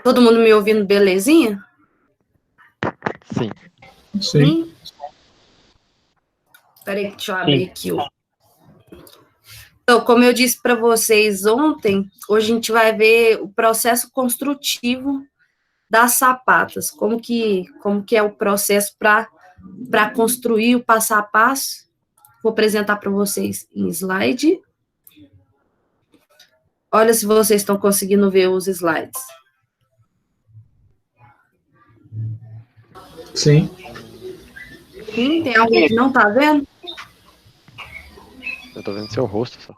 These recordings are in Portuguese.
Todo mundo me ouvindo belezinha? Sim. Sim. Peraí, deixa eu abrir aqui o... Então, como eu disse para vocês ontem, hoje a gente vai ver o processo construtivo das sapatas, como que é o processo para construir o passo a passo. Vou apresentar para vocês em slide. Olha se vocês estão conseguindo ver os slides. Sim. Sim, tem alguém que não está vendo? Eu tô vendo seu rosto só.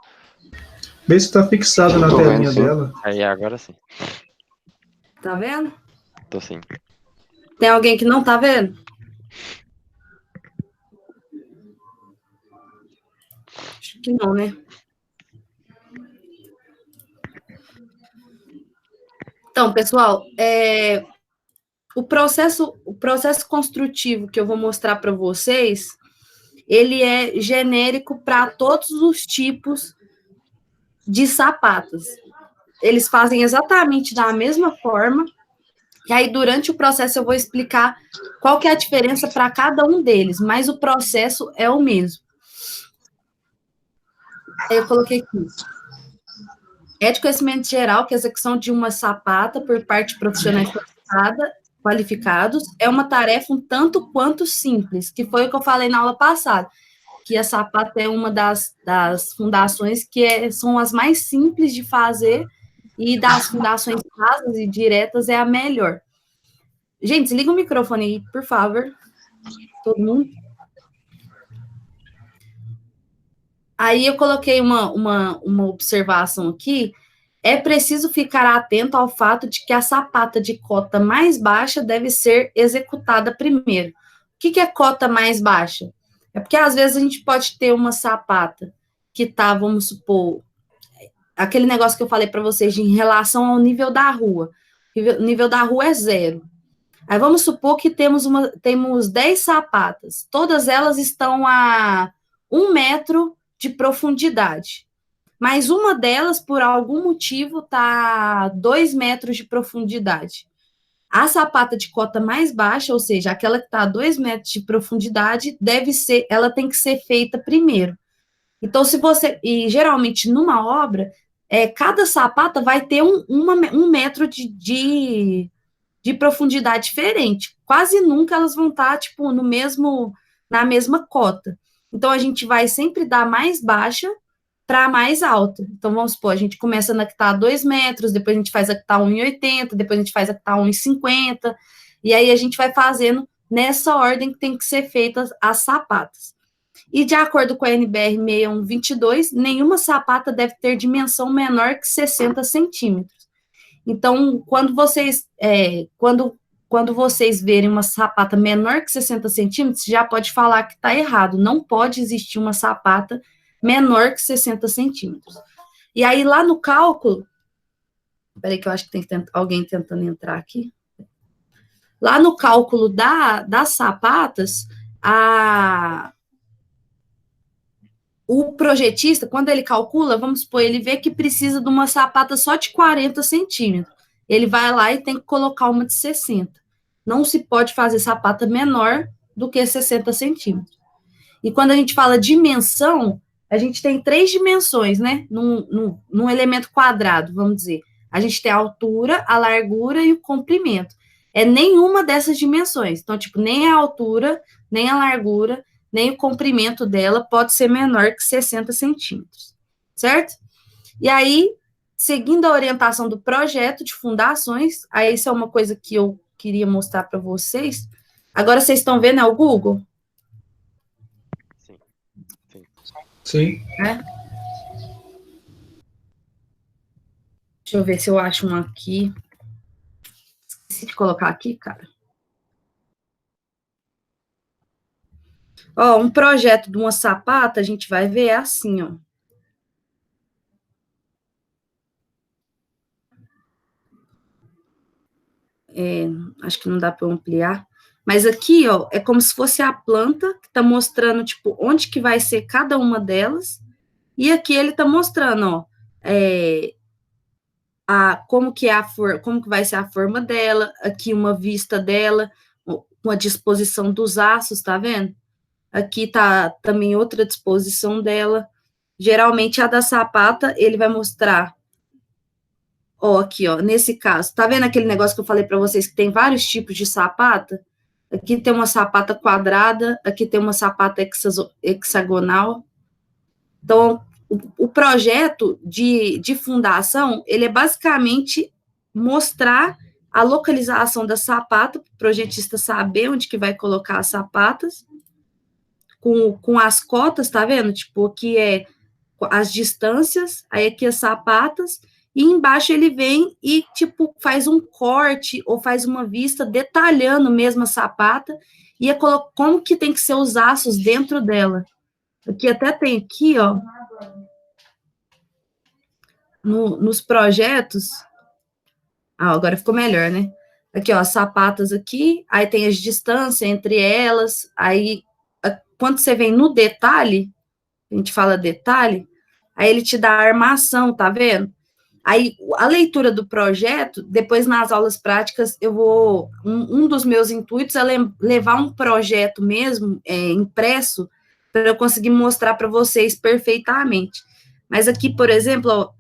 Vê se está fixado na telinha dela. Aí, agora sim. Tá vendo? Tô sim. Tem alguém que não tá vendo? Acho que não, né? Então, pessoal, o processo construtivo que eu vou mostrar para vocês, ele é genérico para todos os tipos de sapatos. Eles fazem exatamente da mesma forma, e aí durante o processo eu vou explicar qual que é a diferença para cada um deles, mas o processo é o mesmo. Aí eu coloquei aqui. É de conhecimento geral que a execução de uma sapata por parte de profissionais qualificados é uma tarefa um tanto quanto simples, que foi o que eu falei na aula passada, que a sapata é uma das fundações que são as mais simples de fazer e das fundações rasas e diretas é a melhor. Gente, desliga o microfone aí, por favor. Todo mundo. Aí eu coloquei uma observação aqui. É preciso ficar atento ao fato de que a sapata de cota mais baixa deve ser executada primeiro. O que é cota mais baixa? É porque às vezes a gente pode ter uma sapata que tá, vamos supor, aquele negócio que eu falei para vocês em relação ao nível da rua. O nível da rua é 0. Aí vamos supor que temos 10 sapatas. Todas elas estão a 1 metro de profundidade. Mas uma delas, por algum motivo, está a 2 metros de profundidade. A sapata de cota mais baixa, ou seja, aquela que está a 2 metros de profundidade, ela tem que ser feita primeiro. Então, e geralmente numa obra, cada sapata vai ter um metro de profundidade diferente. Quase nunca elas vão estar, tipo, na mesma cota. Então, a gente vai sempre dar mais baixa para mais alta. Então, vamos supor, a gente começa na que está a 2 metros, depois a gente faz a que está a 1,80, depois a gente faz a que está a 1,50, e aí a gente vai fazendo nessa ordem que tem que ser feitas as sapatas. E de acordo com a NBR 6122, nenhuma sapata deve ter dimensão menor que 60 centímetros. Então, quando vocês verem uma sapata menor que 60 centímetros, já pode falar que está errado. Não pode existir uma sapata menor que 60 centímetros. E aí, lá no cálculo... Peraí que eu acho que tem alguém tentando entrar aqui. Lá no cálculo das sapatas, o projetista, quando ele calcula, vamos supor, ele vê que precisa de uma sapata só de 40 centímetros. Ele vai lá e tem que colocar uma de 60. Não se pode fazer sapata menor do que 60 centímetros. E quando a gente fala dimensão, a gente tem 3 dimensões, né? Num elemento quadrado, vamos dizer. A gente tem a altura, a largura e o comprimento. É nenhuma dessas dimensões. Então, tipo, nem a altura, nem a largura, nem o comprimento dela pode ser menor que 60 centímetros, certo? E aí, seguindo a orientação do projeto de fundações, aí isso é uma coisa que eu queria mostrar para vocês. Agora vocês estão vendo, é o Google? Sim. Sim. Deixa eu ver se eu acho um aqui. Esqueci de colocar aqui, cara. Ó, um projeto de uma sapata, a gente vai ver é assim, ó. Acho que não dá para ampliar. Mas aqui, ó, é como se fosse a planta que está mostrando, tipo, onde que vai ser cada uma delas. E aqui ele está mostrando, ó, como que vai ser a forma dela, aqui uma vista dela, com a disposição dos aços, tá vendo? Aqui tá também outra disposição dela. Geralmente a da sapata, ele vai mostrar, ó, aqui, ó, nesse caso, tá vendo aquele negócio que eu falei para vocês que tem vários tipos de sapata? Aqui tem uma sapata quadrada, aqui tem uma sapata hexagonal. Então, o projeto de fundação, ele é basicamente mostrar a localização da sapata, para o projetista saber onde que vai colocar as sapatas, com as cotas, tá vendo? Tipo, aqui é as distâncias, aí aqui as sapatas, e embaixo ele vem e, tipo, faz um corte ou faz uma vista detalhando mesmo a sapata e como que tem que ser os aços dentro dela. Aqui até tem aqui, ó, nos projetos. Agora ficou melhor, né? Aqui, ó, as sapatas aqui, aí tem as distâncias entre elas, aí quando você vem no detalhe, a gente fala detalhe, aí ele te dá a armação, tá vendo? Aí, a leitura do projeto, depois nas aulas práticas, eu vou... Um dos meus intuitos é levar um projeto mesmo, impresso, para eu conseguir mostrar para vocês perfeitamente. Mas aqui, por exemplo, ó,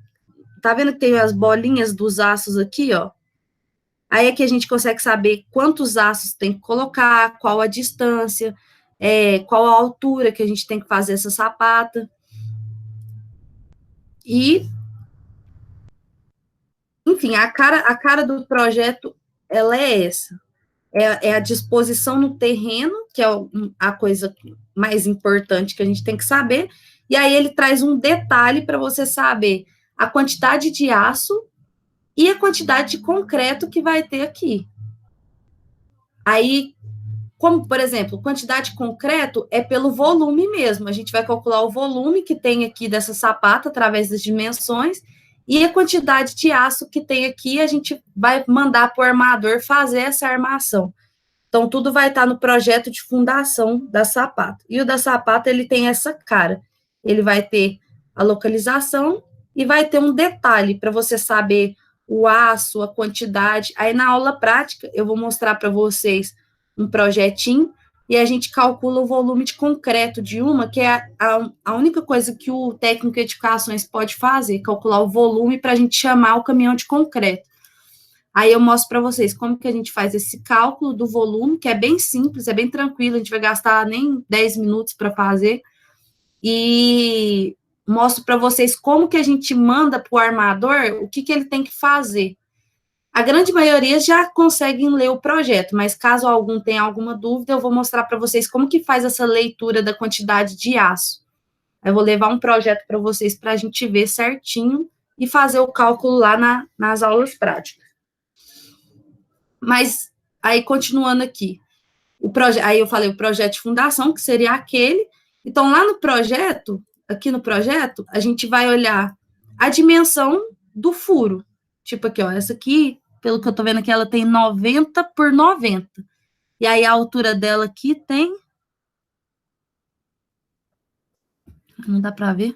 tá vendo que tem as bolinhas dos aços aqui, ó? Aí é que a gente consegue saber quantos aços tem que colocar, qual a distância, qual a altura que a gente tem que fazer essa sapata. E, enfim, a cara do projeto, ela é essa. É a disposição no terreno, que é a coisa mais importante que a gente tem que saber, e aí ele traz um detalhe para você saber a quantidade de aço e a quantidade de concreto que vai ter aqui. Aí, como, por exemplo, quantidade de concreto é pelo volume mesmo, a gente vai calcular o volume que tem aqui dessa sapata através das dimensões, e a quantidade de aço que tem aqui, a gente vai mandar para o armador fazer essa armação. Então, tudo vai estar no projeto de fundação da sapata. E o da sapata, ele tem essa cara. Ele vai ter a localização e vai ter um detalhe para você saber o aço, a quantidade. Aí, na aula prática, eu vou mostrar para vocês um projetinho e a gente calcula o volume de concreto de uma, que é a única coisa que o técnico de edificações pode fazer, calcular o volume para a gente chamar o caminhão de concreto. Aí eu mostro para vocês como que a gente faz esse cálculo do volume, que é bem simples, é bem tranquilo, a gente vai gastar nem 10 minutos para fazer, e mostro para vocês como que a gente manda para o armador o que ele tem que fazer. A grande maioria já conseguem ler o projeto, mas caso algum tenha alguma dúvida, eu vou mostrar para vocês como que faz essa leitura da quantidade de aço. Eu vou levar um projeto para vocês para a gente ver certinho e fazer o cálculo lá nas aulas práticas. Mas, aí, continuando aqui, aí eu falei o projeto de fundação, que seria aquele. Então, lá no projeto, aqui no projeto, a gente vai olhar a dimensão do furo. Tipo aqui, ó, essa aqui, pelo que eu tô vendo aqui, ela tem 90 por 90. E aí, a altura dela aqui tem... Não dá para ver.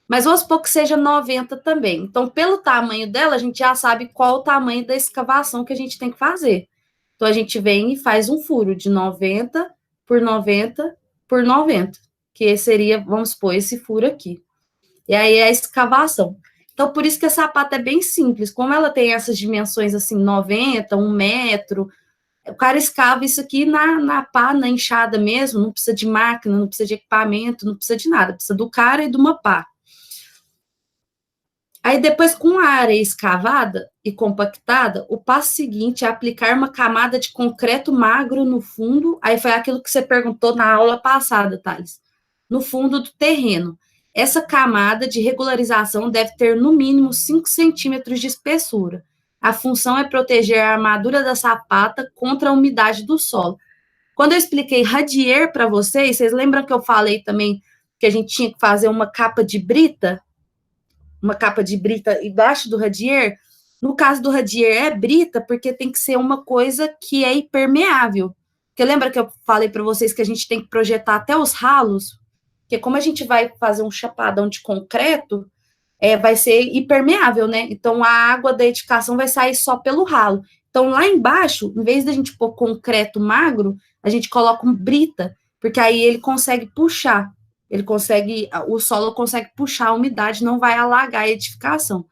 Mas vamos supor que seja 90 também. Então, pelo tamanho dela, a gente já sabe qual o tamanho da escavação que a gente tem que fazer. Então, a gente vem e faz um furo de 90 por 90 por 90, que seria, vamos supor, esse furo aqui. E aí é a escavação. Então, por isso que a sapata é bem simples. Como ela tem essas dimensões, assim, 90, 1 metro, o cara escava isso aqui na pá, na enxada mesmo, não precisa de máquina, não precisa de equipamento, não precisa de nada, precisa do cara e de uma pá. Aí, depois, com a área escavada e compactada, o passo seguinte é aplicar uma camada de concreto magro no fundo. Aí foi aquilo que você perguntou na aula passada, Thales. No fundo do terreno. Essa camada de regularização deve ter, no mínimo, 5 centímetros de espessura. A função é proteger a armadura da sapata contra a umidade do solo. Quando eu expliquei radier para vocês lembram que eu falei também que a gente tinha que fazer uma capa de brita? Uma capa de brita embaixo do radier? No caso do radier é brita porque tem que ser uma coisa que é impermeável. Porque lembra que eu falei para vocês que a gente tem que projetar até os ralos? Porque como a gente vai fazer um chapadão de concreto, vai ser impermeável, né? Então, a água da edificação vai sair só pelo ralo. Então, lá embaixo, em vez da gente pôr concreto magro, a gente coloca um brita, porque aí ele consegue puxar, o solo consegue puxar a umidade, não vai alagar a edificação.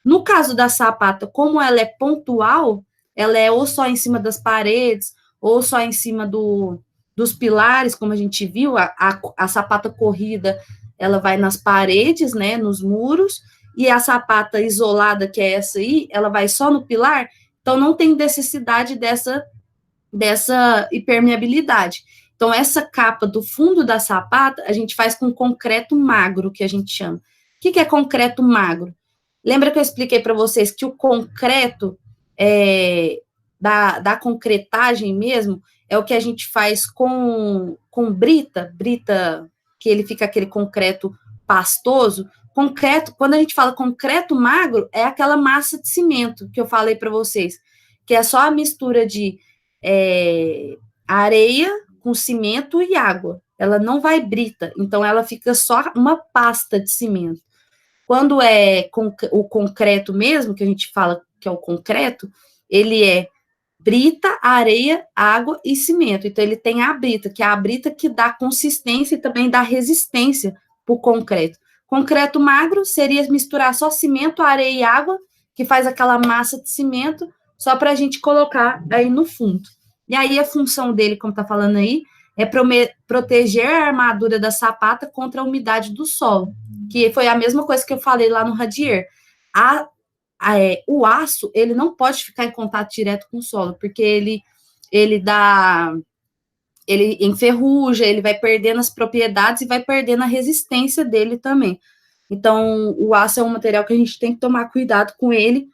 No caso da sapata, como ela é pontual, ela é ou só em cima das paredes, ou só em cima dos pilares, como a gente viu, a sapata corrida, ela vai nas paredes, né, nos muros, e a sapata isolada, que é essa aí, ela vai só no pilar, então não tem necessidade dessa impermeabilidade. Então, essa capa do fundo da sapata, a gente faz com concreto magro, que a gente chama. O que é concreto magro? Lembra que eu expliquei para vocês que o concreto da concretagem mesmo é o que a gente faz com brita, que ele fica aquele concreto pastoso. Concreto, quando a gente fala concreto magro, é aquela massa de cimento que eu falei para vocês, que é só a mistura de areia com cimento e água. Ela não vai brita, então ela fica só uma pasta de cimento. Quando é o concreto mesmo, que a gente fala que é o concreto, ele é brita, areia, água e cimento. Então, ele tem a brita, que é a brita que dá consistência e também dá resistência para o concreto. Concreto magro seria misturar só cimento, areia e água, que faz aquela massa de cimento, só para a gente colocar aí no fundo. E aí, a função dele, como está falando aí, é proteger a armadura da sapata contra a umidade do solo, que foi a mesma coisa que eu falei lá no radier. O aço, ele não pode ficar em contato direto com o solo, porque ele enferruja, ele vai perdendo as propriedades e vai perdendo a resistência dele também. Então, o aço é um material que a gente tem que tomar cuidado com ele,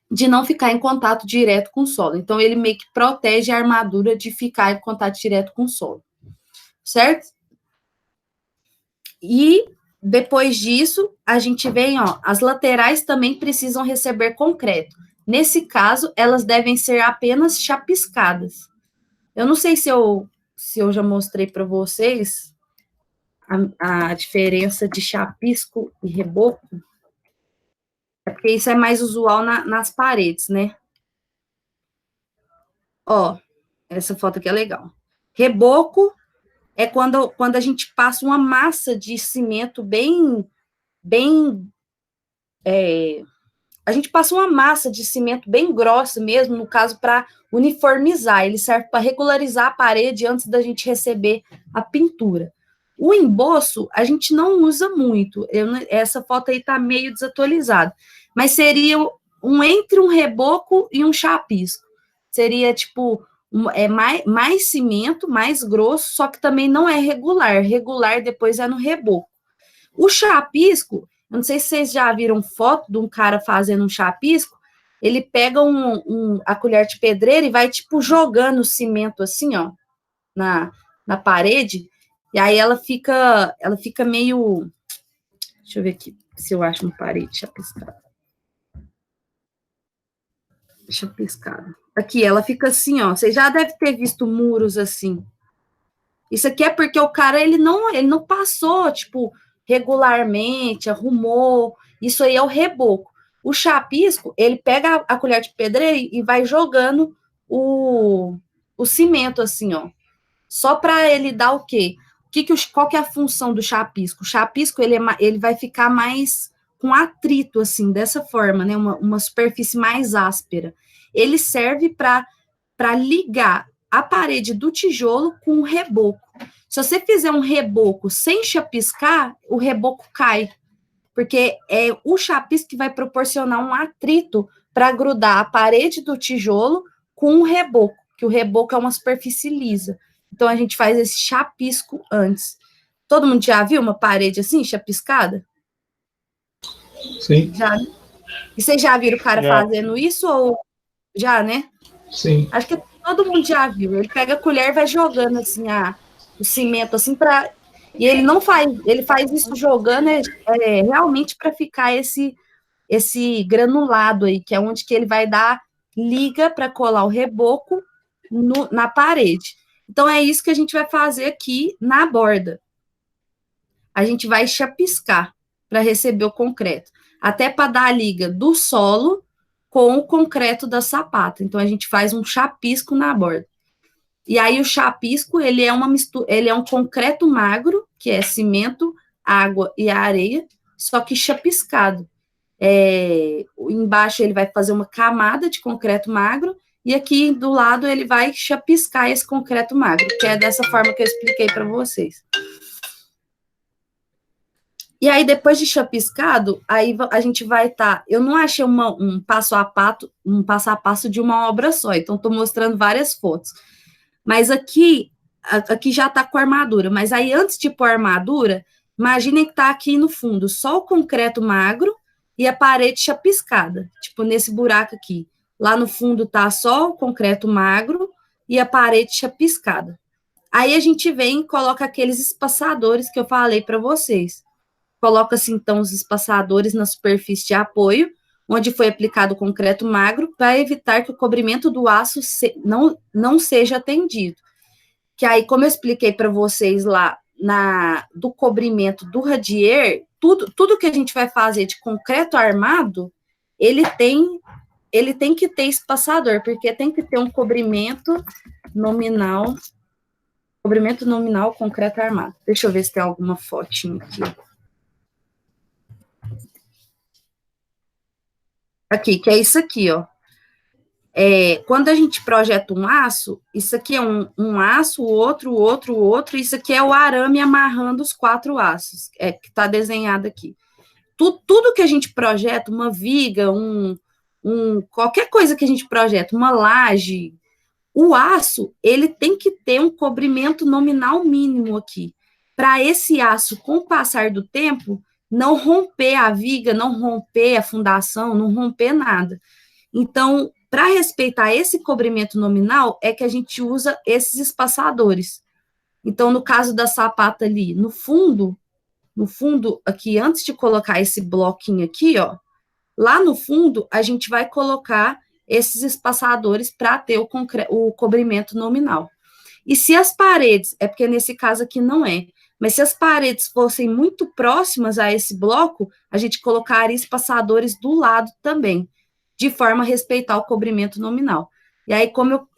de não ficar em contato direto com o solo. Então, ele meio que protege a armadura de ficar em contato direto com o solo. Certo? E depois disso, a gente vem, as laterais também precisam receber concreto. Nesse caso, elas devem ser apenas chapiscadas. Eu não sei se eu já mostrei para vocês a diferença de chapisco e reboco. É porque isso é mais usual nas paredes, né? Essa foto aqui é legal. Reboco é quando a gente passa uma massa de cimento a gente passa uma massa de cimento bem grossa mesmo, no caso, para uniformizar. Ele serve para regularizar a parede antes da gente receber a pintura. O emboço, a gente não usa muito. Essa foto aí está meio desatualizada. Mas seria entre um reboco e um chapisco. Seria, tipo, mais cimento, mais grosso, só que também não é regular. Regular depois é no reboco. O chapisco, eu não sei se vocês já viram foto de um cara fazendo um chapisco, ele pega a colher de pedreira e vai, tipo, jogando o cimento assim, na parede, e aí ela fica meio... Deixa eu ver aqui, se eu acho uma parede chapiscada. Chapiscada. Aqui, ela fica assim, Você já deve ter visto muros assim. Isso aqui é porque o cara, ele não passou, tipo, regularmente, arrumou. Isso aí é o reboco. O chapisco, ele pega a colher de pedreira e vai jogando o cimento, assim, Só para ele dar o quê? Qual que é a função do chapisco? O chapisco, ele vai ficar mais com atrito, assim, dessa forma, né? Uma superfície mais áspera. Ele serve para ligar a parede do tijolo com o reboco. Se você fizer um reboco sem chapiscar, o reboco cai, porque é o chapisco que vai proporcionar um atrito para grudar a parede do tijolo com o reboco, que o reboco é uma superfície lisa. Então, a gente faz esse chapisco antes. Todo mundo já viu uma parede assim, chapiscada? Sim. Já. E vocês já viram o cara fazendo isso? Ou já, né? Sim. Acho que todo mundo já viu. Ele pega a colher e vai jogando assim o cimento assim para e ele não faz, ele faz isso jogando realmente para ficar esse granulado aí, que é onde que ele vai dar liga para colar o reboco na parede. Então é isso que a gente vai fazer aqui na borda. A gente vai chapiscar. para receber o concreto, até para dar a liga do solo com o concreto da sapata. Então, a gente faz um chapisco na borda. E aí, o chapisco, ele é uma mistura, ele é um concreto magro, que é cimento, água e areia, só que chapiscado. Embaixo ele vai fazer uma camada de concreto magro, e aqui do lado ele vai chapiscar esse concreto magro, que é dessa forma que eu expliquei para vocês. E aí, depois de chapiscado, aí a gente vai estar... eu não achei um passo a passo de uma obra só, então estou mostrando várias fotos. Mas aqui já está com armadura, mas aí antes de pôr a armadura, imaginem que está aqui no fundo só o concreto magro e a parede chapiscada, tipo nesse buraco aqui. Lá no fundo está só o concreto magro e a parede chapiscada. Aí a gente vem e coloca aqueles espaçadores que eu falei para vocês. Coloca-se, então, os espaçadores na superfície de apoio, onde foi aplicado o concreto magro, para evitar que o cobrimento do aço não seja atendido. Que aí, como eu expliquei para vocês lá, do cobrimento do radier, tudo que a gente vai fazer de concreto armado, ele tem que ter espaçador, porque tem que ter um cobrimento nominal concreto armado. Deixa eu ver se tem alguma fotinha aqui. Aqui, que é isso aqui, ó. Quando a gente projeta um aço, isso aqui é um aço, o outro, isso aqui é o arame amarrando os 4 aços, que está desenhado aqui. Tudo que a gente projeta, uma viga, qualquer coisa que a gente projeta, uma laje, o aço, ele tem que ter um cobrimento nominal mínimo aqui, para esse aço, com o passar do tempo, não romper a viga, não romper a fundação, não romper nada. Então, para respeitar esse cobrimento nominal, é que a gente usa esses espaçadores. Então, no caso da sapata ali, no fundo, aqui, antes de colocar esse bloquinho aqui, ó, lá no fundo, a gente vai colocar esses espaçadores para ter o cobrimento nominal. E se as paredes, porque nesse caso aqui não mas se as paredes fossem muito próximas a esse bloco, a gente colocaria espaçadores do lado também, de forma a respeitar o cobrimento nominal. E aí, como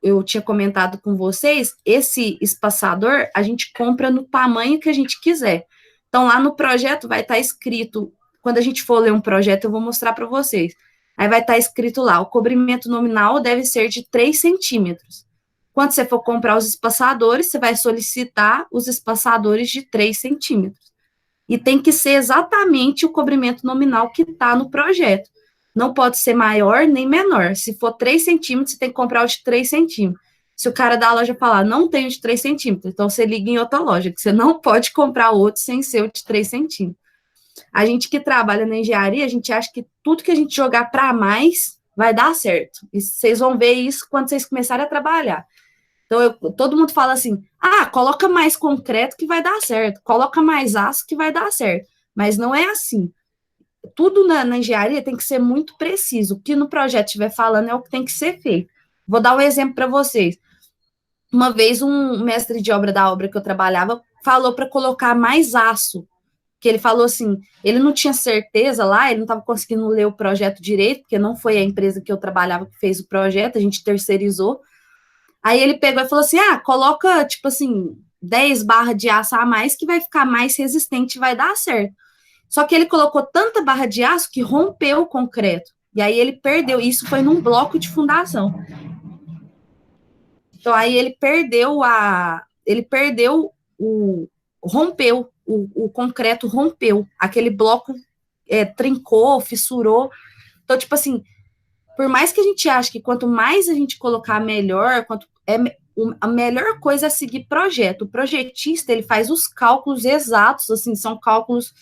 eu tinha comentado com vocês, esse espaçador a gente compra no tamanho que a gente quiser. Então, lá no projeto vai estar escrito, quando a gente for ler um projeto, eu vou mostrar para vocês. Aí vai estar escrito lá, o cobrimento nominal deve ser de 3 centímetros. Quando você for comprar os espaçadores, você vai solicitar os espaçadores de 3 centímetros. E tem que ser exatamente o cobrimento nominal que está no projeto. Não pode ser maior nem menor. Se for 3 centímetros, você tem que comprar o de 3 centímetros. Se o cara da loja falar, não tem o de 3 centímetros, então você liga em outra loja, que você não pode comprar outro sem ser o de 3 centímetros. A gente que trabalha na engenharia, a gente acha que tudo que a gente jogar para mais vai dar certo. E vocês vão ver isso quando vocês começarem a trabalhar. Então, todo mundo fala assim, coloca mais concreto que vai dar certo, coloca mais aço que vai dar certo. Mas não é assim. Tudo na engenharia tem que ser muito preciso. O que no projeto estiver falando é o que tem que ser feito. Vou dar um exemplo para vocês. Uma vez, um mestre de obra da obra que eu trabalhava falou para colocar mais aço, que ele falou assim, ele não tinha certeza lá, ele não estava conseguindo ler o projeto direito, porque não foi a empresa que eu trabalhava que fez o projeto, a gente terceirizou. Aí ele pegou e falou assim, coloca, tipo assim, 10 barras de aço a mais, que vai ficar mais resistente e vai dar certo. Só que ele colocou tanta barra de aço que rompeu o concreto. E aí ele perdeu, isso foi num bloco de fundação. Então aí ele rompeu, o concreto rompeu, aquele bloco trincou, fissurou. Então, tipo assim, por mais que a gente ache que quanto mais a gente colocar, melhor, a melhor coisa é seguir projeto. O projetista, ele faz os cálculos exatos, assim, são cálculos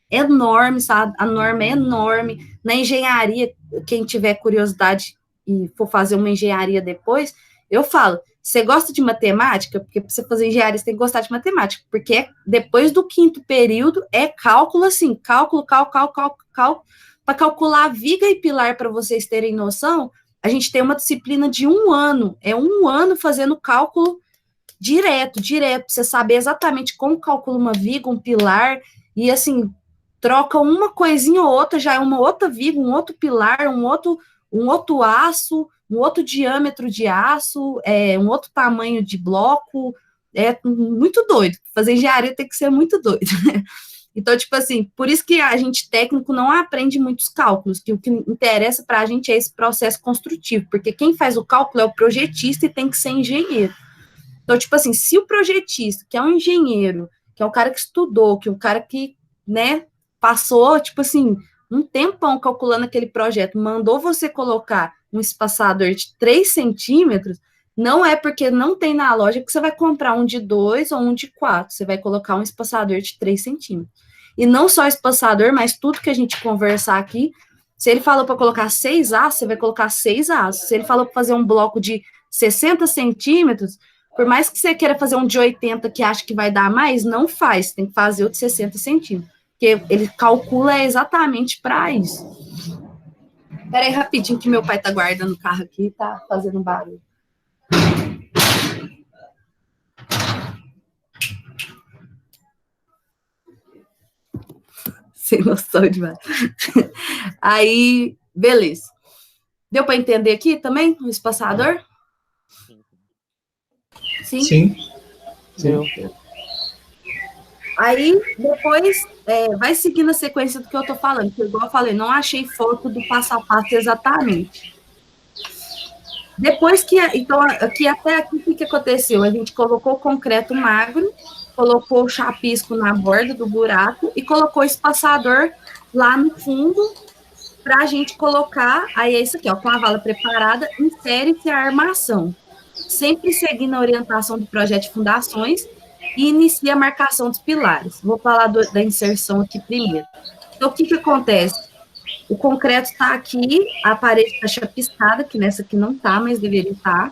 enormes, sabe? A norma é enorme. Na engenharia, quem tiver curiosidade e for fazer uma engenharia depois, eu falo, você gosta de matemática? Porque para você fazer engenharia, você tem que gostar de matemática, porque depois do 5º período, é cálculo, assim, cálculo, para calcular viga e pilar, para vocês terem noção, a gente tem uma disciplina de 1 ano, é 1 ano fazendo cálculo direto, para você saber exatamente como calcula uma viga, um pilar, e assim, troca uma coisinha ou outra, já é uma outra viga, um outro pilar, um outro aço, um outro diâmetro de aço, um outro tamanho de bloco, é muito doido. Fazer engenharia tem que ser muito doido. Então, tipo assim, por isso que a gente técnico não aprende muitos cálculos, que o que interessa para a gente é esse processo construtivo, porque quem faz o cálculo é o projetista e tem que ser engenheiro. Então, tipo assim, se o projetista, que é um engenheiro, que é o cara que estudou, que é o cara que, né, passou, tipo assim, um tempão calculando aquele projeto, mandou você colocar um espaçador de 3 centímetros, não é porque não tem na loja que você vai comprar um de 2 ou um de 4, você vai colocar um espaçador de 3 centímetros. E não só espaçador, mas tudo que a gente conversar aqui, se ele falou para colocar 6 aços, você vai colocar 6 aços. Se ele falou para fazer um bloco de 60 centímetros, por mais que você queira fazer um de 80 que acha que vai dar mais, não faz, tem que fazer o de 60 centímetros, porque ele calcula exatamente para isso. Espera aí rapidinho que meu pai tá guardando o carro aqui e tá fazendo barulho. Sem noção demais. Aí, beleza. Deu para entender aqui também o espaçador? Sim? Sim. Deu. Aí, depois, vai seguindo a sequência do que eu tô falando, que igual eu falei, não achei foto do passo a passo exatamente. Depois que, então, aqui até aqui, o que aconteceu? A gente colocou o concreto magro, colocou o chapisco na borda do buraco e colocou o espaçador lá no fundo para a gente colocar, aí é isso aqui, ó, com a vala preparada, insere-se a armação, sempre seguindo a orientação do projeto de fundações e inicia a marcação dos pilares. Vou falar da inserção aqui primeiro. Então, o que acontece? O concreto está aqui, a parede está chapiscada, que nessa aqui não está, mas deveria estar.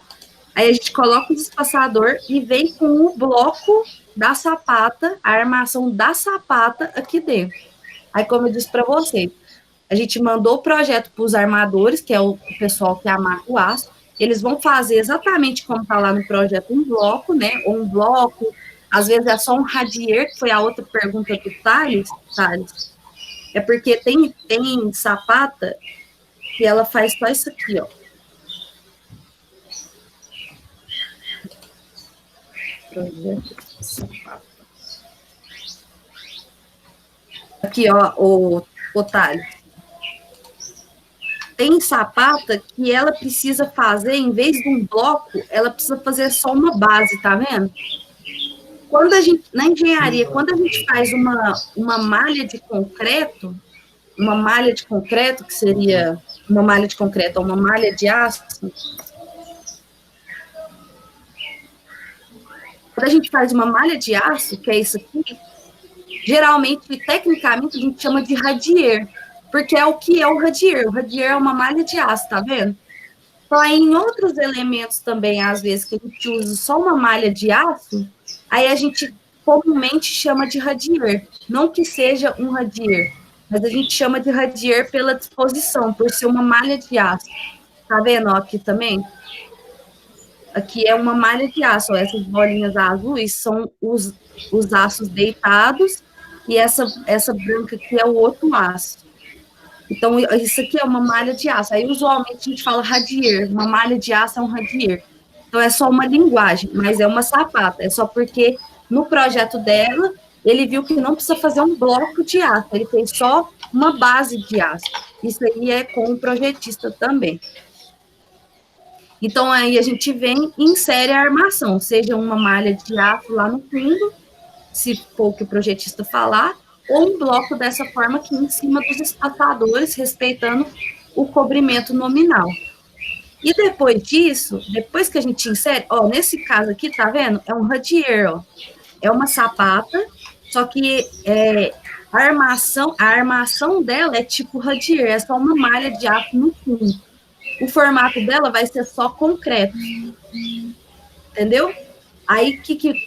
Aí a gente coloca o espaçador e vem com o bloco da sapata, a armação da sapata aqui dentro. Aí, como eu disse para vocês, a gente mandou o projeto para os armadores, que é o pessoal que amarra o aço, eles vão fazer exatamente como está lá no projeto, um bloco, né, ou um bloco, às vezes é só um radier, que foi a outra pergunta do Thales, é porque tem sapata que ela faz só isso aqui, ó. Aqui, ó, o Thales. Tem sapata que ela precisa fazer, em vez de um bloco, ela precisa fazer só uma base, tá vendo? Quando a gente, na engenharia, quando a gente faz uma malha de concreto, que seria uma malha de concreto ou uma malha de aço, quando a gente faz uma malha de aço, que é isso aqui, geralmente, tecnicamente, a gente chama de radier, porque é o que é o radier. O radier é uma malha de aço, tá vendo? Então, aí, em outros elementos também, às vezes, que a gente usa só uma malha de aço, aí a gente comumente chama de radier. Não que seja um radier, mas a gente chama de radier pela disposição, por ser uma malha de aço. Tá vendo ó, aqui também? Aqui é uma malha de aço, ó, essas bolinhas azuis são os aços deitados, e essa branca aqui é o outro aço. Então, isso aqui é uma malha de aço. Aí, usualmente, a gente fala radier. Uma malha de aço é um radier. Então, é só uma linguagem, mas é uma sapata. É só porque, no projeto dela, ele viu que não precisa fazer um bloco de aço. Ele fez só uma base de aço. Isso aí é com o projetista também. Então, aí a gente vem e insere a armação, seja uma malha de aço lá no fundo, se for o que o projetista falar, ou um bloco dessa forma aqui em cima dos espaçadores, respeitando o cobrimento nominal. E depois disso, depois que a gente insere, ó, nesse caso aqui, tá vendo? É um radier, ó. É uma sapata, só que a armação dela é tipo radier, é só uma malha de aço no fundo. O formato dela vai ser só concreto. Entendeu? Aí,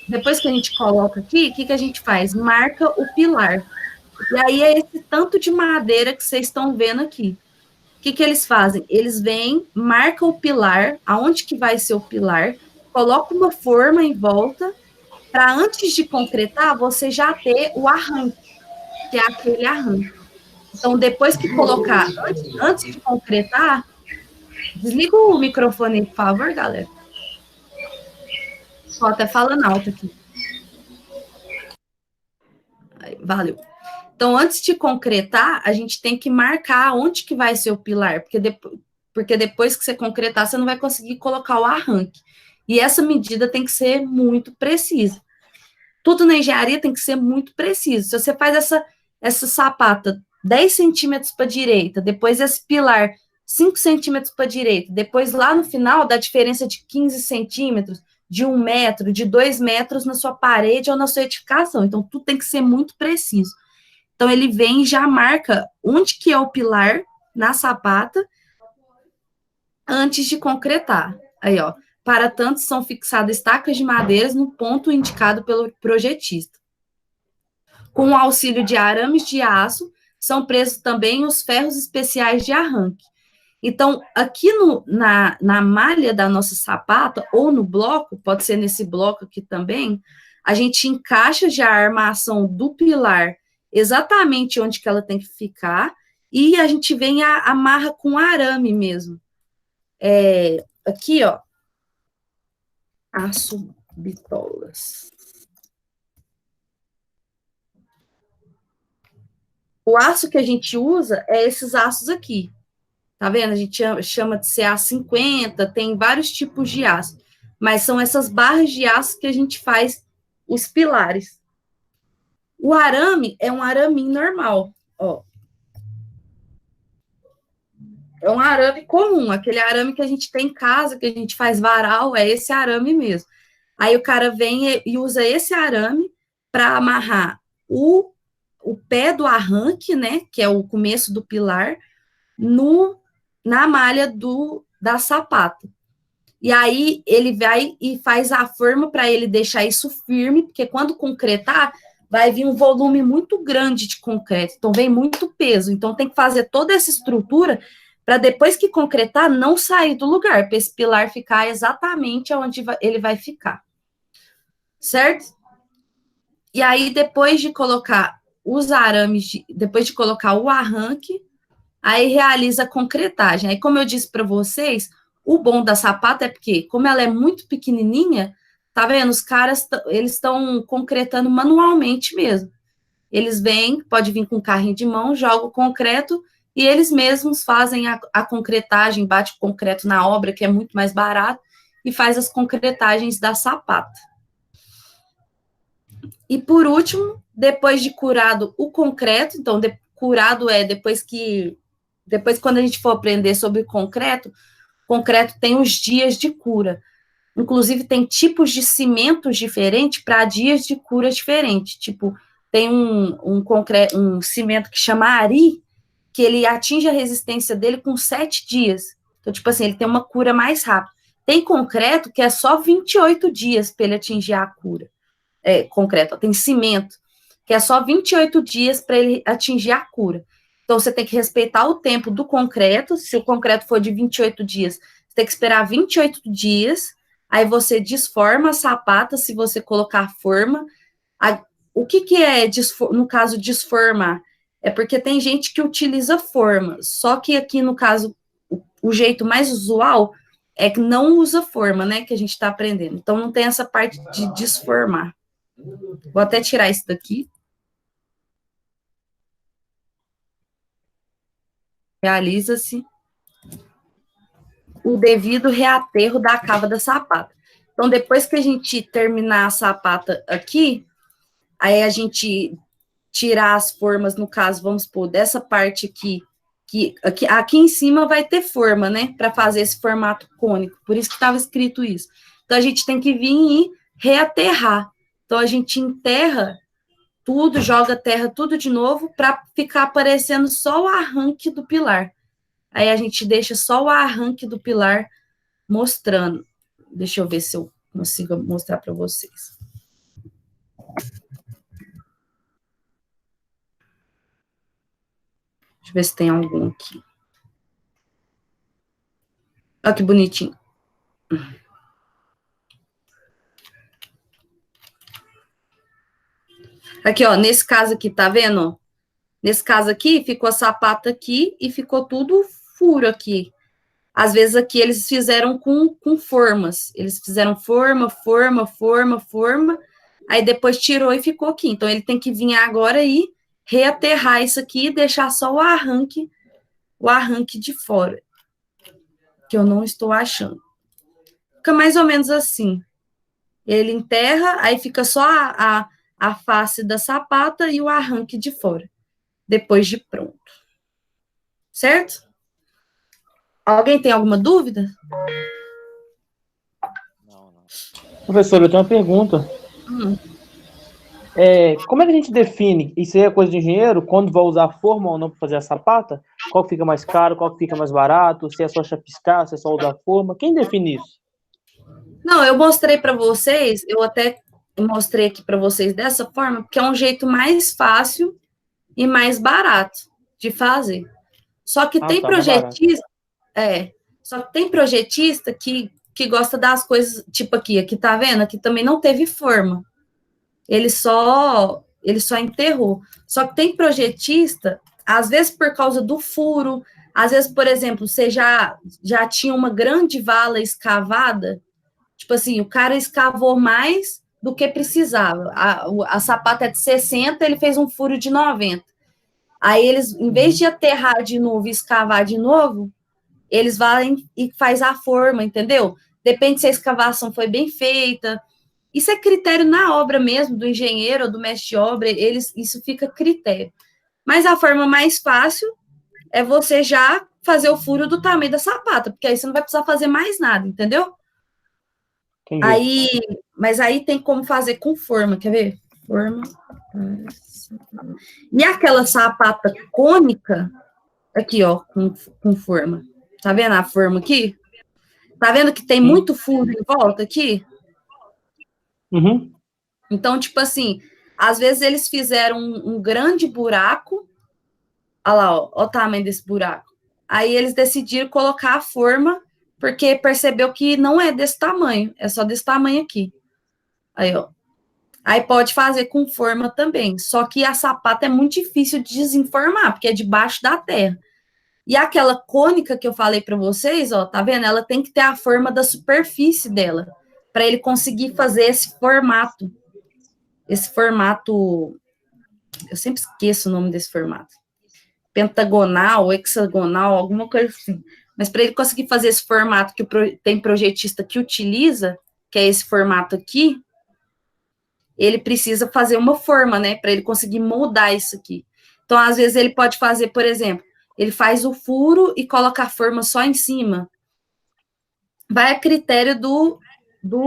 depois que a gente coloca aqui, o que a gente faz? Marca o pilar. E aí, é esse tanto de madeira que vocês estão vendo aqui. O que eles fazem? Eles vêm, marcam o pilar, aonde que vai ser o pilar, colocam uma forma em volta, para antes de concretar, você já ter o arranque. que é aquele arranque. Então, depois que colocar, antes de concretar, desliga o microfone, por favor, galera. Estou até falando alto aqui. Aí, valeu. Então, antes de concretar, a gente tem que marcar onde que vai ser o pilar, porque depois que você concretar, você não vai conseguir colocar o arranque. E essa medida tem que ser muito precisa. Tudo na engenharia tem que ser muito preciso. Se você faz essa sapata 10 centímetros para a direita, depois esse pilar 5 centímetros para a direita, depois lá no final dá diferença de 15 centímetros, de 1 metro, de 2 metros na sua parede ou na sua edificação. Então, tudo tem que ser muito preciso. Então, ele vem e já marca onde que é o pilar na sapata antes de concretar. Aí, ó. Para tanto, são fixadas estacas de madeiras no ponto indicado pelo projetista. Com o auxílio de arames de aço, são presos também os ferros especiais de arranque. Então, aqui na malha da nossa sapata, ou no bloco, pode ser nesse bloco aqui também, a gente encaixa já a armação do pilar exatamente onde que ela tem que ficar, e a gente vem amarra com arame mesmo. Aqui, ó, aço bitolas. O aço que a gente usa é esses aços aqui. Tá vendo? A gente chama de CA50, tem vários tipos de aço. Mas são essas barras de aço que a gente faz os pilares. O arame é um araminho normal, ó. É um arame comum, aquele arame que a gente tem em casa, que a gente faz varal, é esse arame mesmo. Aí o cara vem e usa esse arame para amarrar o pé do arranque, né, que é o começo do pilar, na malha da sapata. E aí ele vai e faz a forma para ele deixar isso firme, porque quando concretar, vai vir um volume muito grande de concreto, então vem muito peso. Então tem que fazer toda essa estrutura para depois que concretar, não sair do lugar, para esse pilar ficar exatamente onde ele vai ficar. Certo? E aí, depois de colocar os arames, depois de colocar o arranque, aí realiza a concretagem. Aí, como eu disse para vocês, o bom da sapata é porque, como ela é muito pequenininha, tá vendo? Os caras, eles estão concretando manualmente mesmo. Eles vêm, pode vir com carrinho de mão, joga o concreto e eles mesmos fazem a concretagem, bate o concreto na obra, que é muito mais barato, e faz as concretagens da sapata. E por último, depois de curado o concreto, então curado é depois quando a gente for aprender sobre concreto tem os dias de cura. Inclusive, tem tipos de cimentos diferentes para dias de cura diferentes. Tipo, tem um cimento que chama Ari, que ele atinge a resistência dele com 7 dias. Então, tipo assim, ele tem uma cura mais rápida. Tem concreto que é só 28 dias para ele atingir a cura. Concreto, tem cimento, que é só 28 dias para ele atingir a cura. Então, você tem que respeitar o tempo do concreto. Se o concreto for de 28 dias, você tem que esperar 28 dias. Aí você desforma a sapata, se você colocar forma. O que é, no caso, desformar? É porque tem gente que utiliza forma. Só que aqui, no caso, o jeito mais usual é que não usa forma, né? Que a gente está aprendendo. Então, não tem essa parte de desformar. Vou até tirar isso daqui. Realiza-se o devido reaterro da cava da sapata. Então, depois que a gente terminar a sapata aqui, aí a gente tirar as formas, no caso, vamos supor, dessa parte aqui, que aqui em cima vai ter forma, né, para fazer esse formato cônico, por isso que estava escrito isso. Então, a gente tem que vir e reaterrar. Então, a gente enterra tudo, joga terra tudo de novo, para ficar aparecendo só o arranque do pilar. Aí a gente deixa só o arranque do pilar mostrando. Deixa eu ver se eu consigo mostrar para vocês. Deixa eu ver se tem algum aqui. Olha que bonitinho. Aqui, ó, nesse caso aqui, tá vendo? Nesse caso aqui, ficou a sapata aqui e ficou tudo furo aqui. Às vezes aqui eles fizeram com formas. Eles fizeram forma, aí depois tirou e ficou aqui. Então ele tem que vir agora e reaterrar isso aqui e deixar só o arranque de fora, que eu não estou achando. Fica mais ou menos assim. Ele enterra, aí fica só a face da sapata e o arranque de fora, depois de pronto. Certo? Alguém tem alguma dúvida? Não, não. Professor, eu tenho uma pergunta. Como é que a gente define, isso aí é coisa de engenheiro, quando vai usar forma ou não para fazer a sapata? Qual que fica mais caro, qual que fica mais barato, se é só chapiscar, se é só usar forma? Quem define isso? Não, eu mostrei para vocês, eu até mostrei aqui para vocês dessa forma, porque é um jeito mais fácil e mais barato de fazer. Só que tem projetista, só que tem projetista que gosta das coisas, tipo aqui tá vendo? Aqui também não teve forma. Ele só enterrou. Só que tem projetista, às vezes por causa do furo, às vezes, por exemplo, você já tinha uma grande vala escavada, tipo assim, o cara escavou mais do que precisava. A sapata é de 60, ele fez um furo de 90. Aí eles, em vez de aterrar de novo e escavar de novo, eles vão e faz a forma, entendeu? Depende se a escavação foi bem feita. Isso é critério na obra mesmo, do engenheiro ou do mestre de obra, isso fica critério. Mas a forma mais fácil é você já fazer o furo do tamanho da sapata, porque aí você não vai precisar fazer mais nada, entendeu? Entendi. Mas aí tem como fazer com forma, quer ver? Forma. E aquela sapata cônica, aqui, ó, com forma. Tá vendo a forma aqui? Tá vendo que tem muito furo em volta aqui? Uhum. Então, tipo assim, às vezes eles fizeram um grande buraco. Olha lá, ó o tamanho desse buraco. Aí eles decidiram colocar a forma, porque percebeu que não é desse tamanho, é só desse tamanho aqui. Aí, ó. Aí pode fazer com forma também. Só que a sapata é muito difícil de desenformar, porque é debaixo da terra. E aquela cônica que eu falei para vocês, ó, tá vendo? Ela tem que ter a forma da superfície dela, para ele conseguir fazer esse formato. Esse formato, eu sempre esqueço o nome desse formato. Pentagonal, hexagonal, alguma coisa assim. Mas para ele conseguir fazer esse formato que tem projetista que utiliza, que é esse formato aqui, ele precisa fazer uma forma, né, para ele conseguir moldar isso aqui. Então, às vezes, ele pode fazer, por exemplo, ele faz o furo e coloca a forma só em cima. Vai a critério do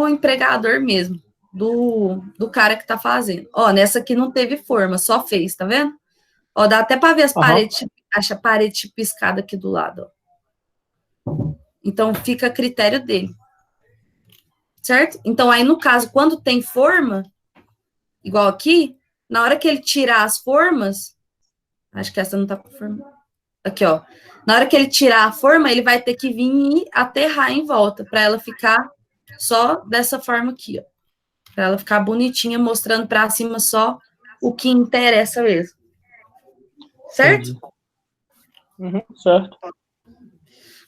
empregador mesmo, do cara que tá fazendo. Ó, nessa aqui não teve forma, só fez, tá vendo? Ó, dá até para ver as paredes, acha a parede piscada aqui do lado, ó. Então, fica a critério dele. Certo? Então, aí, no caso, quando tem forma, igual aqui, na hora que ele tirar as formas, acho que essa não tá com forma. Aqui, ó. Na hora que ele tirar a forma, ele vai ter que vir e aterrar em volta, para ela ficar só dessa forma aqui, ó. Para ela ficar bonitinha, mostrando para cima só o que interessa mesmo. Certo? Uhum, certo.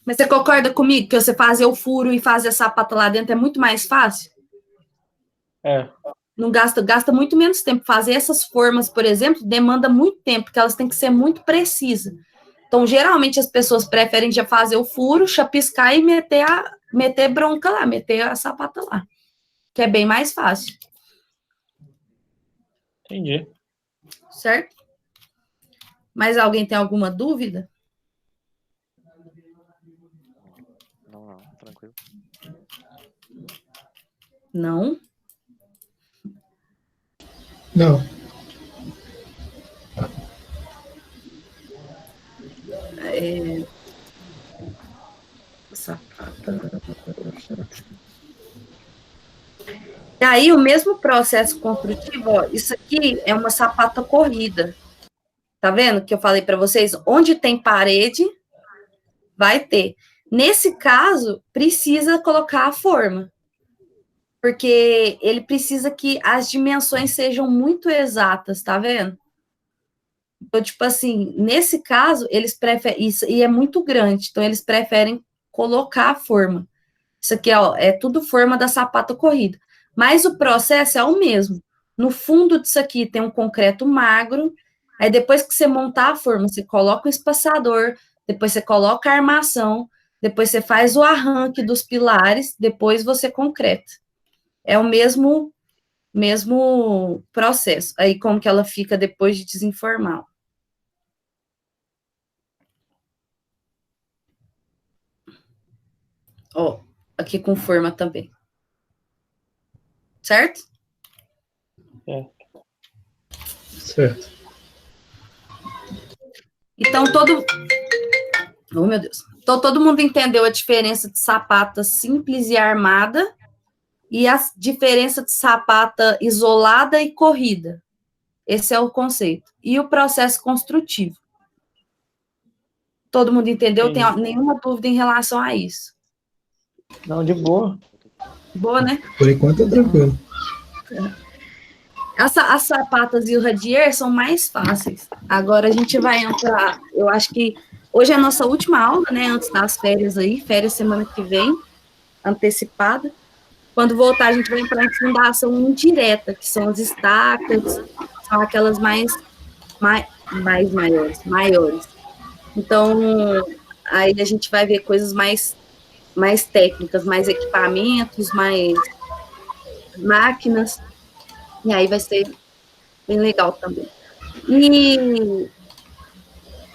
Mas você concorda comigo que você fazer o furo e fazer a sapata lá dentro é muito mais fácil? Não gasta muito menos tempo. Fazer essas formas, por exemplo, demanda muito tempo, porque elas têm que ser muito precisas. Então, geralmente, as pessoas preferem já fazer o furo, chapiscar e meter bronca lá, meter a sapata lá, que é bem mais fácil. Entendi. Certo? Mas alguém tem alguma dúvida? Não, tranquilo. Não? Não. Sapata. E aí, o mesmo processo construtivo, ó, isso aqui é uma sapata corrida. Tá vendo que eu falei para vocês? Onde tem parede, vai ter. Nesse caso, precisa colocar a forma. Porque ele precisa que as dimensões sejam muito exatas, tá vendo? Então, tipo assim, nesse caso, eles preferem, isso, e é muito grande, então eles preferem colocar a forma. Isso aqui, ó, é tudo forma da sapata corrida. Mas o processo é o mesmo. No fundo disso aqui tem um concreto magro, aí depois que você montar a forma, você coloca o espaçador, depois você coloca a armação, depois você faz o arranque dos pilares, depois você concreta. É o mesmo processo. Aí como que ela fica depois de desenformar. Ó, aqui com forma também. Certo? Certo. Então, oh, meu Deus. Então, todo mundo entendeu a diferença de sapata simples e armada e a diferença de sapata isolada e corrida. Esse é o conceito. E o processo construtivo. Todo mundo entendeu? Tem nenhuma dúvida em relação a isso? Não, de boa. Boa, né? Por enquanto é tranquilo. As sapatas e o radier são mais fáceis. Agora a gente vai entrar, eu acho que hoje é a nossa última aula, né, antes das férias aí, férias semana que vem, antecipada. Quando voltar, a gente vai entrar em fundação indireta, que são as estacas, são aquelas maiores. Então, aí a gente vai ver coisas mais técnicas, mais equipamentos, mais máquinas, e aí vai ser bem legal também. E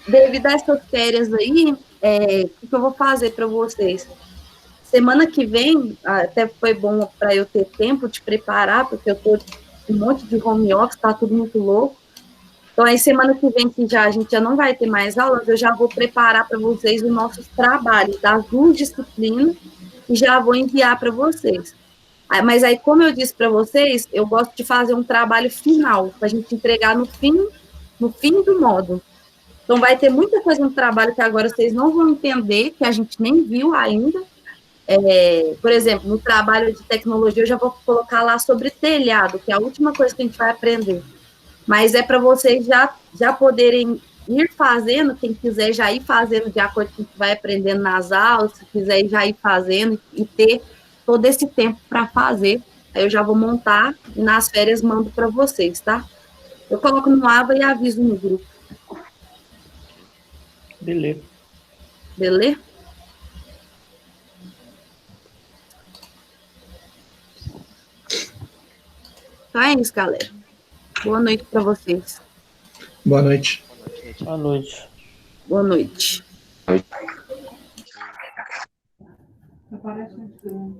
devido a essas férias aí, o que eu vou fazer para vocês? Semana que vem, até foi bom para eu ter tempo de preparar, porque eu estou com um monte de home office, está tudo muito louco. Então, aí semana que vem, que a gente já não vai ter mais aulas, eu já vou preparar para vocês os nossos trabalhos das 2 disciplinas e já vou enviar para vocês. Mas aí, como eu disse para vocês, eu gosto de fazer um trabalho final, para a gente entregar no fim do módulo. Então, vai ter muita coisa no trabalho que agora vocês não vão entender, que a gente nem viu ainda. Por exemplo, no trabalho de tecnologia, eu já vou colocar lá sobre telhado, que é a última coisa que a gente vai aprender. Mas é para vocês já poderem ir fazendo, quem quiser já ir fazendo de acordo com o que vai aprendendo nas aulas, se quiser já ir fazendo e ter todo esse tempo para fazer. Aí eu já vou montar e nas férias mando para vocês, tá? Eu coloco no Ava e aviso no grupo. Beleza. Beleza? Então é isso, galera. Boa noite para vocês. Boa noite. Boa noite. Boa noite. Aparece muito grande.